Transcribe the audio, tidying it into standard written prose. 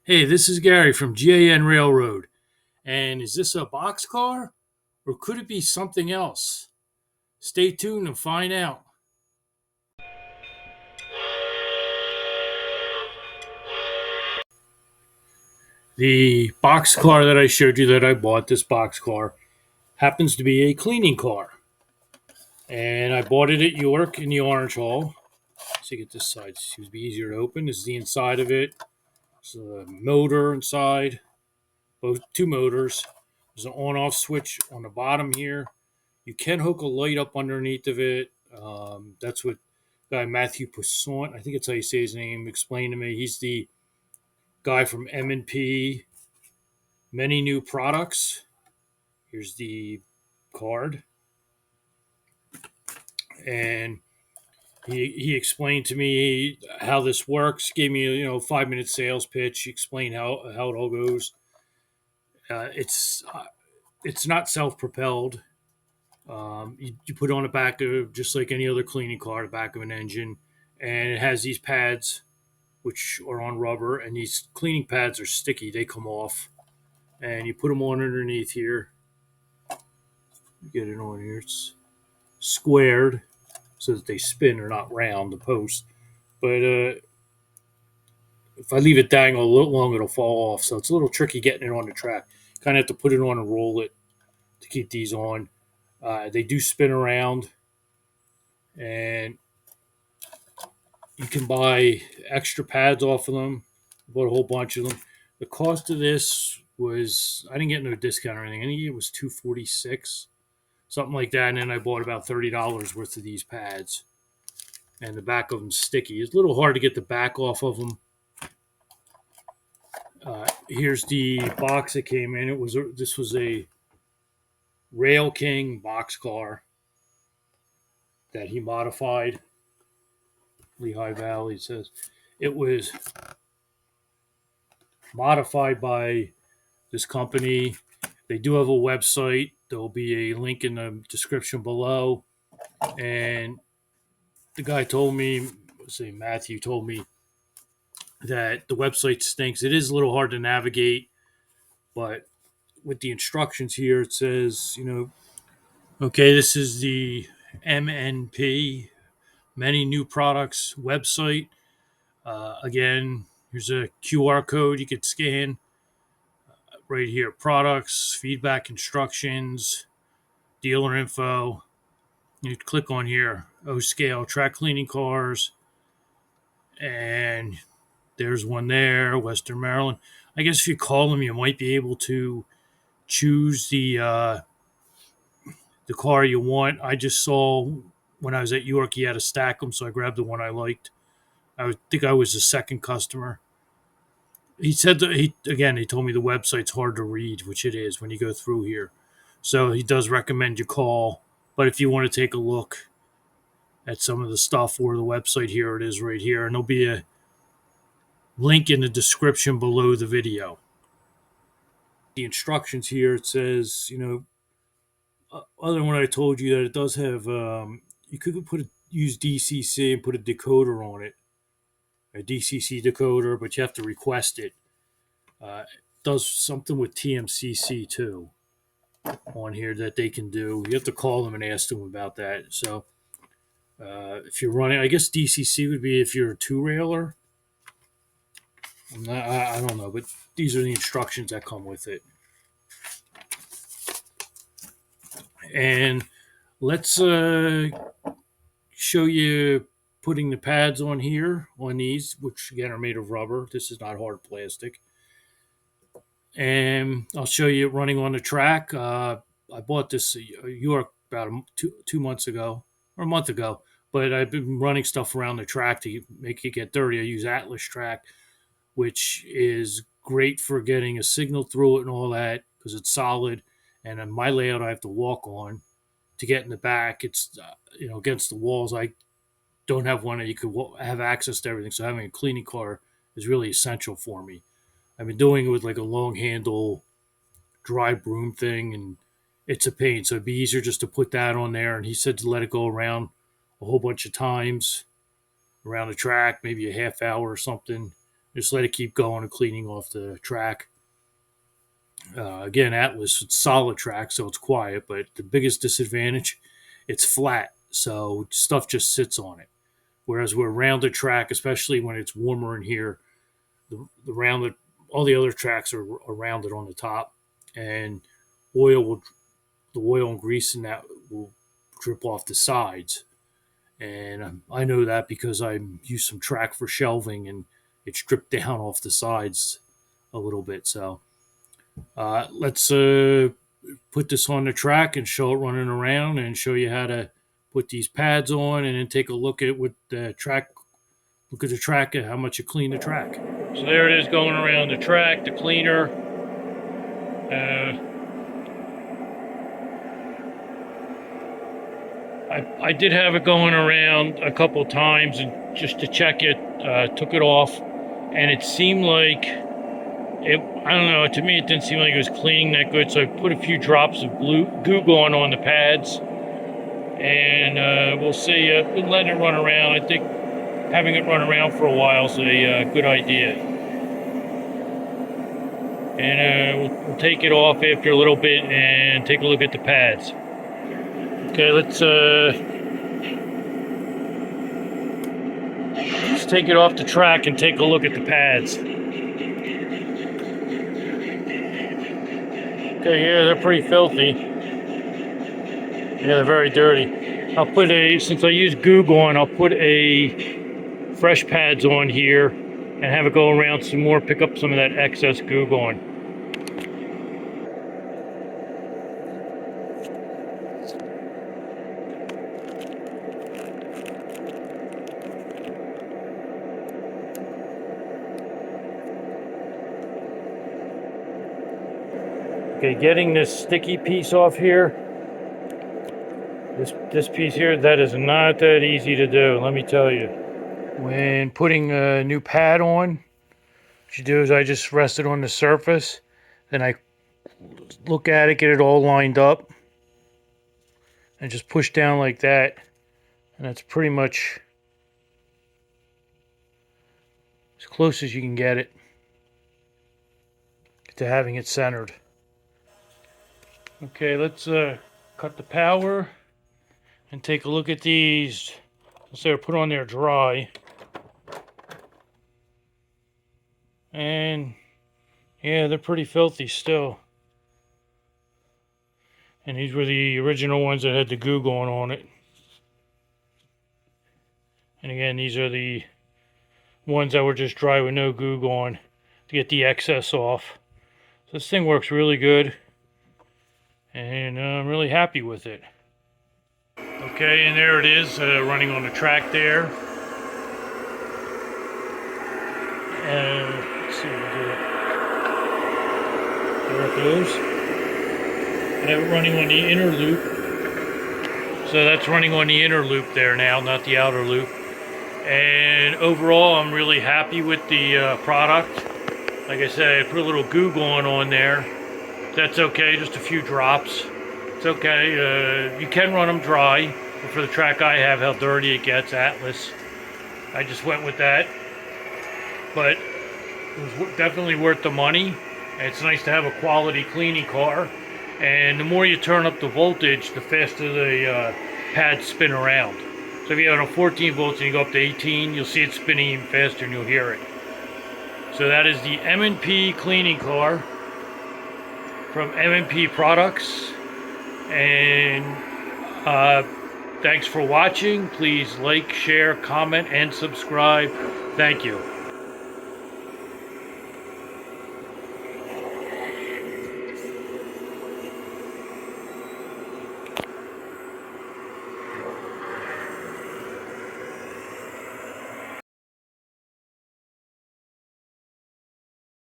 Hey, this is Gary from GAN Railroad. And is this a box car or could it be something else? Stay tuned and find out. The box car that I showed you that I bought, this box car, happens to be a cleaning car. And I bought it at York in the Orange Hall. So you get this side, seems to be easier to open. This is the inside of it. There's a motor inside, both two motors. There's an on-off switch on the bottom here. You can hook a light up underneath of it. That's what guy Matthew Poisson, I think it's how you say his name, explained to me. He's the guy from MNP Many New Products. Here's the card, and he explained to me how this works. Gave me 5 minute sales pitch. He explained how it all goes. It's not self propelled. You put on the back of just like any other cleaning car, the back of an engine, and it has these pads which are on rubber, and these cleaning pads are sticky. They come off, and you put them on underneath here. Get it on here. It's squared so that they spin. They're not round, the post. But if I leave it dangle a little long, it'll fall off. So it's a little tricky getting it on the track. Kind of have to put it on and roll it to keep these on. They do spin around, and you can buy extra pads off of them. I bought a whole bunch of them. The cost of this was, I didn't get no discount or anything. I think it was $246, something like that. And then I bought about $30 worth of these pads. And the back of them sticky. It's a little hard to get the back off of them. Here's the box that came in. This was a Rail King box car that he modified. Lehigh Valley says it was modified by this company. They do have a website. There'll be a link in the description below. And the guy told me, say Matthew told me that the website stinks. It is a little hard to navigate, but with the instructions here, it says, okay, this is the MNP Many New Products website. Again, here's a QR code you could scan right here. Products, feedback instructions, dealer info. You click on here, O scale track cleaning cars, and there's one there, Western Maryland. I guess if you call them, you might be able to choose the car you want. I just saw when I was at York, he had to stack them, so I grabbed the one I liked. Think I was the second customer. He said that he told me the website's hard to read, which it is when you go through here. So he does recommend you call. But if you want to take a look at some of the stuff or the website, here it is right here, and there'll be a link in the description below the video. The instructions here, it says, other than what I told you, that it does have, you could use DCC and put a decoder on it, a DCC decoder, but you have to request it. It does something with TMCC too on here that they can do. You have to call them and ask them about that. So if you're running, I guess DCC would be if you're a two railer. I don't know, but these are the instructions that come with it. And let's show you putting the pads on here on these, which again are made of rubber. This is not hard plastic. And I'll show you running on the track. I bought this York about 2 months ago or a month ago, but I've been running stuff around the track to make it get dirty. I use Atlas Track, which is great for getting a signal through it and all that because it's solid. And on my layout, I have to walk on to get in the back. It's against the walls. I don't have one that you could have access to everything. So having a cleaning car is really essential for me. I've been doing it with like a long handle dry broom thing, and it's a pain. So it'd be easier just to put that on there. And he said to let it go around a whole bunch of times around the track, maybe a half hour or something. Just let it keep going and cleaning off the track. Again, Atlas, it's solid track, so it's quiet, but the biggest disadvantage, it's flat, so stuff just sits on it. Whereas we're rounded track, especially when it's warmer in here, the rounded, all the other tracks are rounded on the top, and oil will, the oil and grease in that will drip off the sides. And I know that because I use some track for shelving, and it's dripped down off the sides a little bit. So let's put this on the track and show it running around, and show you how to put these pads on, and then take a look at what the track. Look at the track and how much you clean the track. So there it is going around the track, the cleaner. I did have it going around a couple times, and just to check it, took it off, and it seemed like it. I don't know. To me, it didn't seem like it was cleaning that good. So I put a few drops of goo gone on the pads, and we'll see. I've been letting it run around. I think having it run around for a while is a good idea. And we'll take it off after a little bit and take a look at the pads. Okay, let's take it off the track and take a look at the pads. Okay, yeah, they're pretty filthy. Yeah, they're very dirty. I'll put since I use goo on, I'll put fresh pads on here and have it go around some more, pick up some of that excess goo on. Okay, getting this sticky piece off here, this piece here, that is not that easy to do, let me tell you. When putting a new pad on, what you do is I just rest it on the surface, then I look at it, get it all lined up, and just push down like that, and that's pretty much as close as you can get it to having it centered. Okay, let's cut the power and take a look at these. Let's say they're put on there dry. And yeah, they're pretty filthy still. And these were the original ones that had the goo going on it. And again, these are the ones that were just dry with no goo on to get the excess off. So this thing works really good, and I'm really happy with it. Okay, and there it is, running on the track there. Let's see if we do it. There it goes. I have it running on the inner loop. So that's running on the inner loop there now, not the outer loop. And overall, I'm really happy with the product. Like I said, I put a little goo on there. That's okay, just a few drops. It's okay. You can run them dry. But for the track I have, how dirty it gets, Atlas, I just went with that. But it was definitely worth the money. And it's nice to have a quality cleaning car. And the more you turn up the voltage, the faster the pads spin around. So if you have it on 14 volts and you go up to 18, you'll see it spinning even faster and you'll hear it. So that is the MNP cleaning car from MNP Products. And thanks for watching. Please like, share, comment, and subscribe. Thank you.